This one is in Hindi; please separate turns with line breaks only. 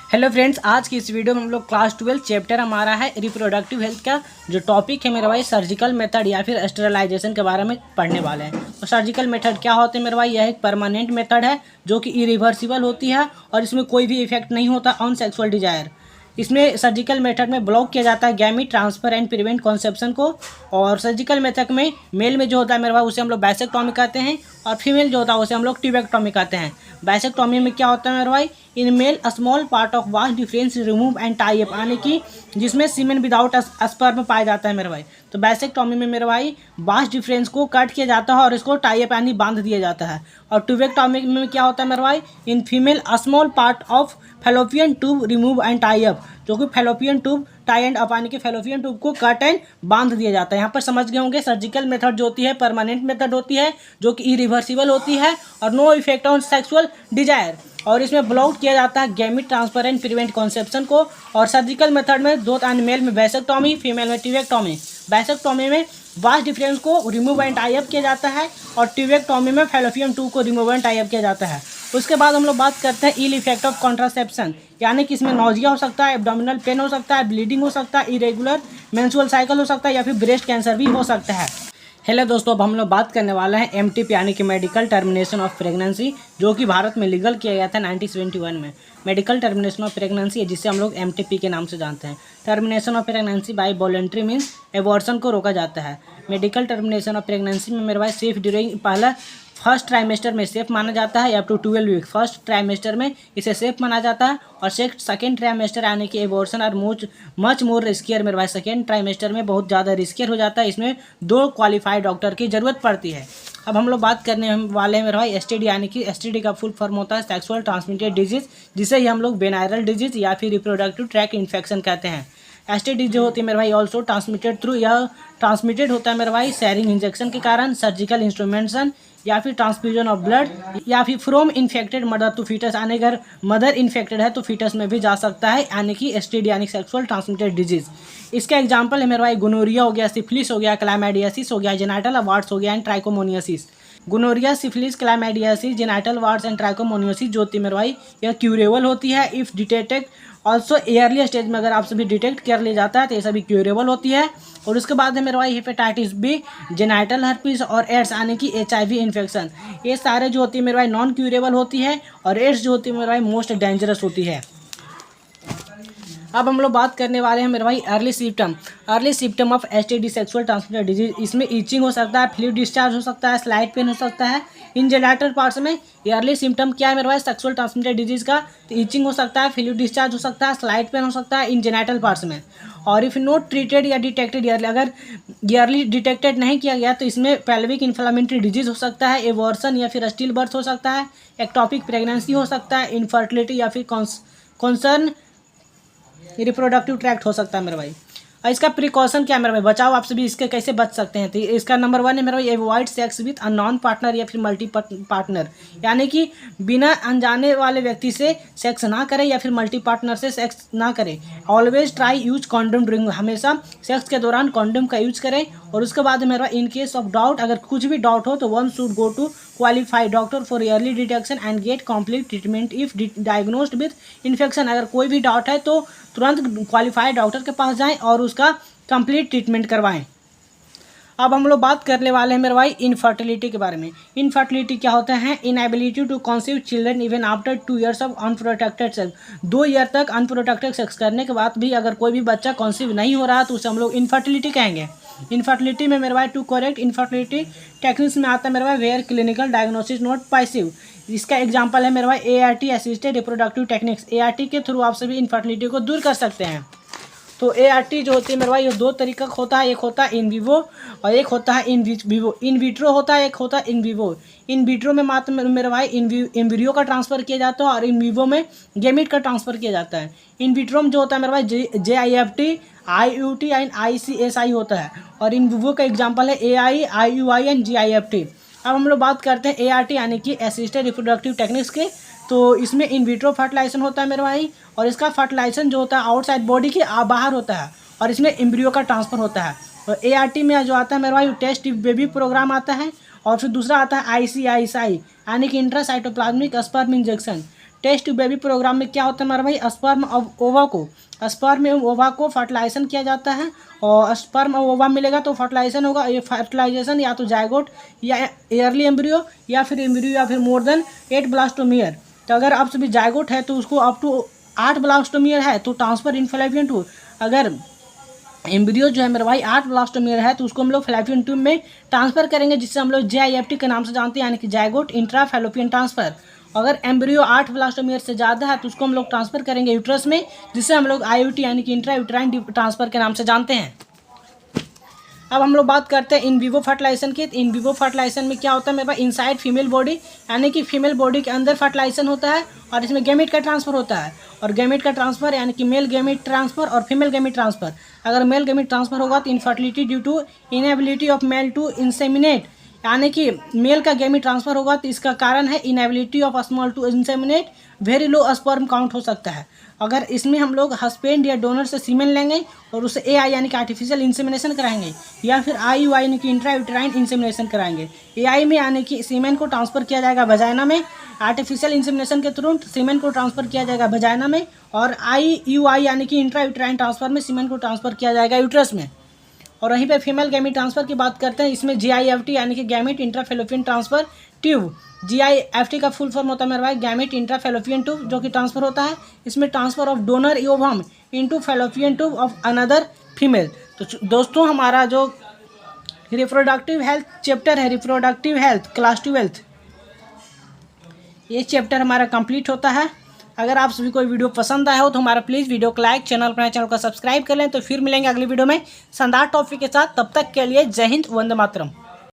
हेलो फ्रेंड्स, आज की इस वीडियो में हम लोग क्लास 12 चैप्टर हमारा है रिप्रोडक्टिव हेल्थ का जो टॉपिक है मेरे भाई सर्जिकल मेथड या फिर स्टेरिलाइजेशन के बारे में पढ़ने वाले हैं। तो सर्जिकल मेथड क्या होते हैं मेरे भाई? यह एक परमानेंट मेथड है जो कि इरिवर्सिबल होती है और इसमें कोई भी इफेक्ट नहीं होता ऑन सेक्सुअल डिजायर। इसमें सर्जिकल मेथड में ब्लॉक किया जाता है gamete transfer and prevent conception को। और सर्जिकल मेथड में मेल में जो होता है मेरे भाई उसे हम लोग बाइसेक्टॉमी कहते हैं और फीमेल जो होता है उसे हम लोग ट्यूबेक्टॉमी कहते हैं। बाइसेक्टॉमी में क्या होता है मेरे भाई? In male a small part of vas deferens remove and tie up, यानी कि जिसमें सीमेन विदाउट स्पर्म पाया जाता है मेरे भाई। तो बाइसेक्टॉमी में मेरे भाई वास्ट डिफरेंस को कट किया जाता है और इसको टाई अप यानी बांध दिया जाता है। और ट्यूबेक्टॉमी में क्या होता है मेरे भाई? In female a small part of fallopian tube remove and tie up, जो कि fallopian tube tie and up यानी कि फेलोपियन ट्यूब को कट एंड बांध दिया जाता है। यहाँ पर समझ गए होंगे सर्जिकल मेथड जो होती है परमानेंट मेथड होती है जो कि इरिवर्सिबल होती है और no effect on sexual desire. और इसमें ब्लॉक किया जाता है gamete transfer and prevent conception को। और सर्जिकल मेथड में दो मेल में वैसेक्टॉमी, फीमेल में ट्यूबेक्टॉमी। वैसेक्टॉमी में वास्ट डिफरेंस को रिमूव एंड टाई अप किया जाता है और ट्यूबेक्टॉमी में फेलोपियन ट्यूब को रिमूव एंड टाई अप किया जाता है। उसके बाद हम लोग बात करते हैं इल इफेक्ट ऑफ कॉन्ट्रासेप्शन, यानी कि इसमें नौजिया हो सकता है, एब्डोमिनल पेन हो सकता है, ब्लीडिंग हो सकता है, इरेगुलर मेंस्ट्रुअल साइकिल हो सकता है या फिर ब्रेस्ट कैंसर भी हो सकता है। हेलो दोस्तों, अब हम लोग बात करने वाले हैं एमटीपी यानी कि मेडिकल टर्मिनेशन ऑफ प्रेगनेंसी, जो कि भारत में लीगल किया गया था 1971 में। मेडिकल टर्मिनेशन ऑफ प्रेगनेंसी है जिसे हम लोग एमटीपी के नाम से जानते हैं। Termination of pregnancy bye voluntary means abortion को रोका जाता है। मेडिकल टर्मिनेशन ऑफ प्रेगनेंसी में मेरे भाई सेफ ड्यूरिंग पहला फर्स्ट ट्राइमेस्टर में सेफ माना जाता है up to 12 week. First trimester में इसे सेफ माना जाता है और सेकेंड ट्राइमेस्टर यानी कि एबॉर्शन और मच मोर रिस्कियर मेरे भाई। सेकेंड ट्राइमेस्टर में बहुत ज़्यादा रिस्कियर हो जाता है, इसमें 2 क्वालिफाइड डॉक्टर की ज़रूरत पड़ती है। अब हम लोग बात करने वाले हैं मेरे भाई एसटीडी, यानी कि एसटीडी का फुल फॉर्म होता है सेक्सुअल ट्रांसमिटेड डिजीज, जिसे ही हम लोग वेनाइरल डिजीज या फिर रिप्रोडक्टिव ट्रैक इन्फेक्शन कहते हैं। एसटीडी जो होती है मेरे भाई ऑल्सो ट्रांसमिटेड थ्रू, यह ट्रांसमिटेड होता है मेरे भाई शेयरिंग इंजेक्शन के कारण, सर्जिकल इंस्ट्रूमेंटेशन या फिर ट्रांसफ्यूजन ऑफ ब्लड या फिर from infected mother to foetus, यानी अगर मदर इन्फेक्टेड है तो फीटस में भी जा सकता है, यानी कि एसटीडी यानी सेक्सुअल ट्रांसमिटेड डिजीज। इसका एग्जांपल है मेरे भाई गोनोरिया हो गया, सिफिलिस हो गया, क्लैमाइडियासिस हो गया, जेनाइटल वार्ड्स हो गया and trichomoniasis. Gonorrhoea, syphilis, chlamydiasis, genital warts and trichomoniasis जो होती है मेरे भाई यह क्यूरेबल होती है if detected also early stage में। अगर आप सभी डिटेक्ट कर लिया जाता है तो ये सभी क्यूरेबल होती है। और उसके बाद है मेरे भाई हेपेटाइटिस बी, जेनाइटल हर्पीस और एड्स यानी कि एचआईवी इन्फेक्शन, ये सारे जो होती है मेरे भाई नॉन क्यूरेबल होती है और एड्स जो होती है मेरे भाई मोस्ट डेंजरस होती है। अब हम लोग बात करने वाले हैं मेरे भाई early symptom of STD sexual transmitted disease. इसमें ईचिंग हो सकता है, फ्लूइड डिस्चार्ज हो सकता है, स्लाइड पेन हो सकता है इन जेनाइटल पार्ट्स में। अर्ली सिम्टम क्या है मेरे भाई सेक्सुअल ट्रांसमिटेड डिजीज का? तो ईचिंग हो सकता है, फ्लूइड डिस्चार्ज हो सकता है, स्लाइड पेन हो सकता है इन जेनाइटल पार्ट्स में। और इफ़ नॉट ट्रीटेड या डिटेक्टेड ईयरली, अगर ईयरली डिटेक्टेड नहीं किया गया तो इसमें पेल्विक इन्फ्लामेटरी डिजीज हो सकता है, एबॉर्शन या फिर स्टिल बर्थ हो सकता है, एक्टोपिक प्रेगनेंसी हो सकता है, इनफर्टिलिटी या फिर कॉन्सर्न रिप्रोडक्टिव ट्रैक्ट हो सकता है मेरे भाई। और इसका प्रिकॉशन क्या है मेरे भाई? बचाओ आप सभी इसके कैसे बच सकते हैं? तो इसका नंबर 1 है मेरे भाई avoid sex with a non partner या फिर मल्टी पार्टनर, यानी कि बिना अनजाने वाले व्यक्ति से सेक्स ना करें या फिर मल्टी पार्टनर से सेक्स ना करें। Always try use condom during, हमेशा सेक्स के दौरान कॉन्डम का यूज करें। और उसके बाद मेरा इन केस ऑफ डाउट, अगर कुछ भी डाउट हो तो one should go to qualified doctor for early detection and get complete treatment if diagnosed with infection. अगर कोई भी डाउट है तो तुरंत क्वालिफाइड डॉक्टर के पास जाएं और उसका कंप्लीट ट्रीटमेंट करवाएं। अब हम लोग बात करने वाले हैं मेरे भाई इनफर्टिलिटी के बारे में। इनफर्टिलिटी क्या होता है? Inability to conceive children even after 2 years of unprotected sex. 2 year तक अनप्रोटेक्टेड सेक्स करने के बाद भी अगर कोई भी बच्चा कंसीव नहीं हो रहा तो उसे हम लोग इनफर्टिलिटी कहेंगे। इनफर्टिलिटी में मेरे भाई 2 करेक्ट इनफर्टिलिटी टेक्निक्स में आता है मेरे भाई where clinical diagnosis not possible. इसका एग्जांपल है मेरे भाई ART assisted reproductive techniques. ART के थ्रू आप सभी इनफर्टिलिटी को दूर कर सकते हैं। तो एआरटी जो होती है मेरे भाई ये 2 तरीका का होता है, एक होता है इन विवो और एक होता है इन विवो। इन विट्रो होता है, एक होता है इन विवो। इन विट्रो में मात्र मेरे भाई एम्ब्रियो का ट्रांसफ़र किया जाता है और इन विवो में गैमीट का ट्रांसफ़र किया जाता है। इन विट्रो में जो होता है मेरे भाई JIFT, IUT एंड ICSI होता है और इन विवो का एग्जाम्पल है AI, IUI एंड GIFT। अब हम लोग बात करते हैं ART यानी कि असिस्टेड रिप्रोडक्टिव टेक्निक्स के। तो इसमें इन विट्रो फर्टिलाइजेशन होता है मेरे भाई और इसका फर्टिलाइजेशन जो होता है आउटसाइड बॉडी के बाहर होता है और इसमें एम्ब्रियो का ट्रांसफ़र होता है। और ART में जो आता है मेरे भाई टेस्ट बेबी प्रोग्राम आता है और फिर दूसरा आता है ICSI यानी कि intracytoplasmic sperm injection. Test tube baby programme में क्या होता है मेरे भाई, स्पर्म और ओवा को फर्टिलाइजेशन किया जाता है और स्पर्म और ओवा मिलेगा तो फर्टिलाइजेशन होगा। ये फर्टिलाइजेशन या तो जायगोट या एयरली एम्ब्रियो या फिर एम्ब्रियो या फिर मोर देन 8 ब्लास्टोमियर। तो अगर आप सभी जायगोट है तो उसको अप टू 8 ब्लास्टोमियर है तो ट्रांसफर इन फैलोपियन ट्यूब। अगर एम्ब्रियो जो है मेरे भाई 8 ब्लास्टोमियर है तो उसको हम लोग फैलोपियन ट्यूब में ट्रांसफर करेंगे, जिससे हम लोग JIFT के नाम से जानते हैं, यानी कि जायगोट इंट्रा फैलोपियन ट्रांसफर। अगर एम्ब्रियो 8 ब्लास्टोमियर से ज़्यादा है तो उसको हम लोग ट्रांसफर करेंगे यूट्रस में, जिससे हम लोग IUT यानी कि इंट्रा यूट्राइन ट्रांसफर के नाम से जानते हैं। अब हम लोग बात करते हैं इन विवो फर्टिलाइजेशन की। इन विवो फर्टिलाइजेशन में क्या होता है मेरे पास, इनसाइड फीमेल बॉडी, यानी कि फीमेल बॉडी के अंदर फर्टिलाइजेशन होता है और इसमें गैमेट का ट्रांसफर होता है। और गैमेट का ट्रांसफर यानी कि मेल गैमेट ट्रांसफर और फीमेल गैमेट ट्रांसफर। अगर मेल गैमेट ट्रांसफर होगा तो infertility due to inability of male to inseminate, यानी कि मेल का गैमेट ट्रांसफर होगा तो इसका कारण है inability of small to inseminate, very low sperm count हो सकता है। अगर इसमें हम लोग हस्बैंड या डोनर से सीमेन लेंगे और उसे AI यानी कि आर्टिफिशियल इंसेमिनेशन कराएंगे या फिर IUI यानी कि इंट्रा यूट्राइन इंसेमिनेशन कराएंगे। AI में यानी कि सीमेन को ट्रांसफर किया जाएगा वजाइना में, आर्टिफिशियल इंसेमिनेशन के थ्रू सीमेन को ट्रांसफर किया जाएगा वजाइना में, और IUI यानी कि इंट्रा यूट्राइन ट्रांसफर में सीमेन को ट्रांसफर किया जाएगा यूट्रस में। और वहीं पे फीमेल गैमेट ट्रांसफर की बात करते हैं, इसमें GIFT यानी कि gamete intra fallopian transfer tube. GIFT का फुल फॉर्म होता है मेरे भाई गैमेट इंट्रा फैलोपियन ट्यूब, जो कि ट्रांसफर होता है। इसमें transfer of donor ovum into fallopian tube of another female. तो दोस्तों हमारा जो रिप्रोडक्टिव हेल्थ चैप्टर है, रिप्रोडक्टिव हेल्थ क्लास 12, ये चैप्टर हमारा कंप्लीट होता है। अगर आप सभी को वीडियो पसंद आया हो तो हमारा प्लीज़ वीडियो को लाइक, चैनल को सब्सक्राइब कर लें। तो फिर मिलेंगे अगली वीडियो में शानदार टॉपिक के साथ। तब तक के लिए जय हिंद, वंदे मातरम।